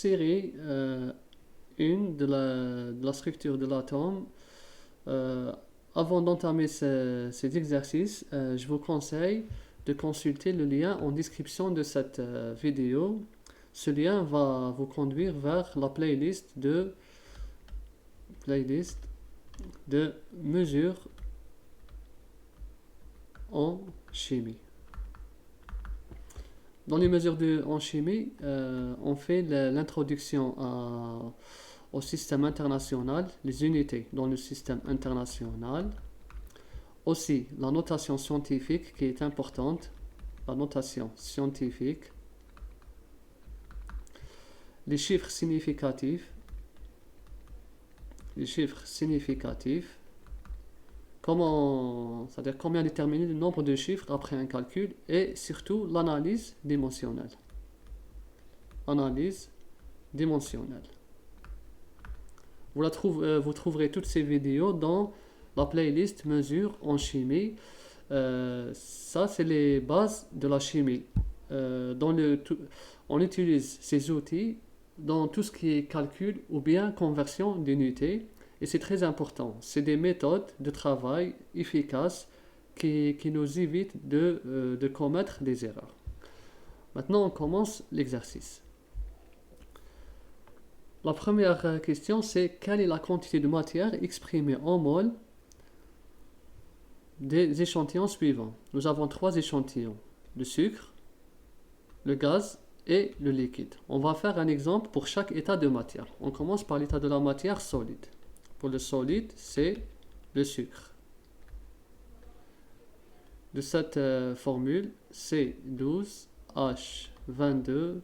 série 1 de la structure de l'atome. Euh, Avant d'entamer ces exercices, je vous conseille de consulter le lien en description de cette vidéo. Ce lien va vous conduire vers la playlist de mesures en chimie. Dans les mesures en chimie, on fait l'introduction au système international, les unités dans le système international. Aussi, la notation scientifique qui est importante, la notation scientifique, les chiffres significatifs, c'est-à-dire combien déterminer le nombre de chiffres après un calcul, et surtout l'analyse dimensionnelle. Analyse dimensionnelle. Vous trouverez toutes ces vidéos dans la playlist mesures en chimie. Ça, c'est les bases de la chimie. On utilise ces outils dans tout ce qui est calcul ou bien conversion d'unités. Et c'est très important. C'est des méthodes de travail efficaces qui nous évitent de commettre des erreurs. Maintenant, on commence l'exercice. La première question, c'est quelle est la quantité de matière exprimée en mol des échantillons suivants. Nous avons 3 échantillons, le sucre, le gaz et le liquide. On va faire un exemple pour chaque état de matière. On commence par l'état de la matière solide. Pour le solide, c'est le sucre. De cette formule, C12H22O11.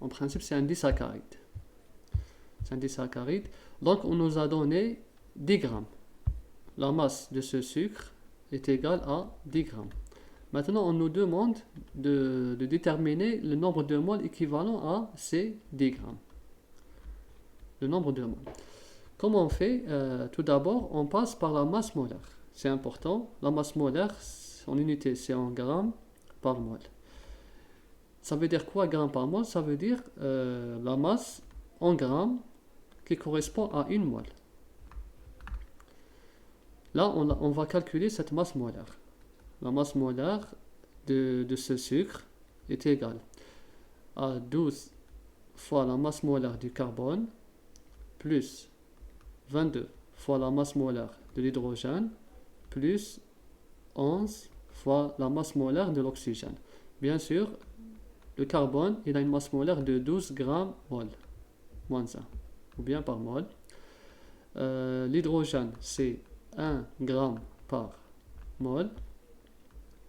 En principe, c'est un disaccharide. Donc, on nous a donné 10 grammes. La masse de ce sucre est égale à 10 grammes. Maintenant, on nous demande de déterminer le nombre de moles équivalent à ces 10 grammes. Le nombre de moles. Comment on fait? Tout d'abord, on passe par la masse molaire. C'est important. La masse molaire, en unité, c'est en grammes par mol. Ça veut dire quoi, grammes par mol? Ça veut dire la masse en grammes qui correspond à une mole. Là, on va calculer cette masse molaire. La masse molaire de ce sucre est égale à 12 fois la masse molaire du carbone plus 22 fois la masse molaire de l'hydrogène plus 11 fois la masse molaire de l'oxygène. Bien sûr, le carbone, il a une masse molaire de 12 grammes mol, moins 1, ou bien par mol. L'hydrogène, c'est 1 gramme par mol.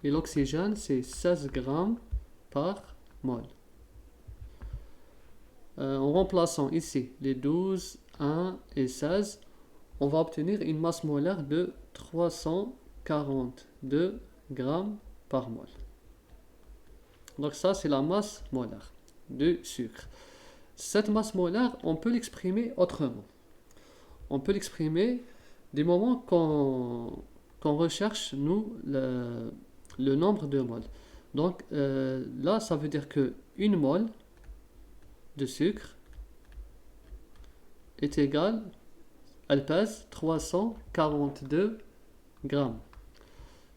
Et l'oxygène, c'est 16 grammes par mol. En remplaçant ici les 12, 1 et 16, on va obtenir une masse molaire de 342 grammes par mol. Donc ça, c'est la masse molaire du sucre. Cette masse molaire, on peut l'exprimer autrement. On peut l'exprimer du moment qu'on recherche, nous, le nombre de moles. Donc là, ça veut dire que une mole de sucre est égale, elle pèse 342 grammes.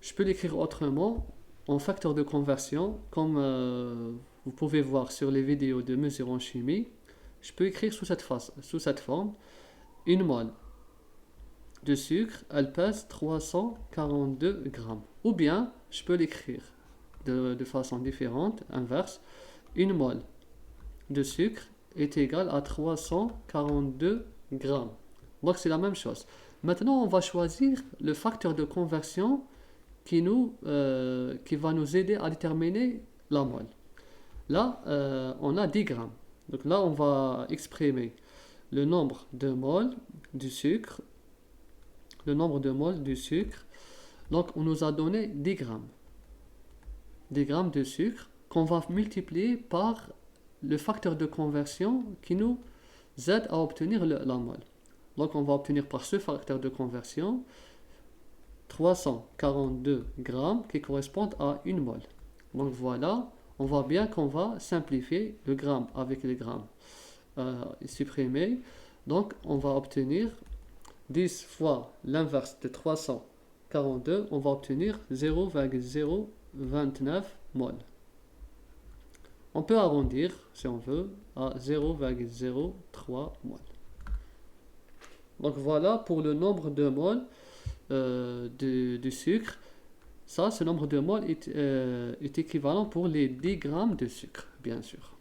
Je peux l'écrire autrement en facteur de conversion, comme vous pouvez voir sur les vidéos de mesures en chimie. Je peux écrire sous cette forme, une mole de sucre, elle pèse 342 grammes. Ou bien, je peux l'écrire de façon différente, inverse. Une mole de sucre est égale à 342 grammes. Donc, c'est la même chose. Maintenant, on va choisir le facteur de conversion qui va nous aider à déterminer la mole. Là, on a 10 grammes. Donc là, on va exprimer le nombre de moles du sucre. Donc, on nous a donné 10 grammes. 10 grammes de sucre qu'on va multiplier par le facteur de conversion qui nous aide à obtenir la mole. Donc, on va obtenir par ce facteur de conversion 342 grammes qui correspondent à une mole. Donc, voilà, on voit bien qu'on va simplifier le gramme avec les grammes supprimés. Donc, on va obtenir 10 fois l'inverse de 342, on va obtenir 0,029 mol. On peut arrondir, si on veut, à 0,03 mol. Donc voilà pour le nombre de moles du sucre. Ça, ce nombre de moles est équivalent pour les 10 grammes de sucre, bien sûr.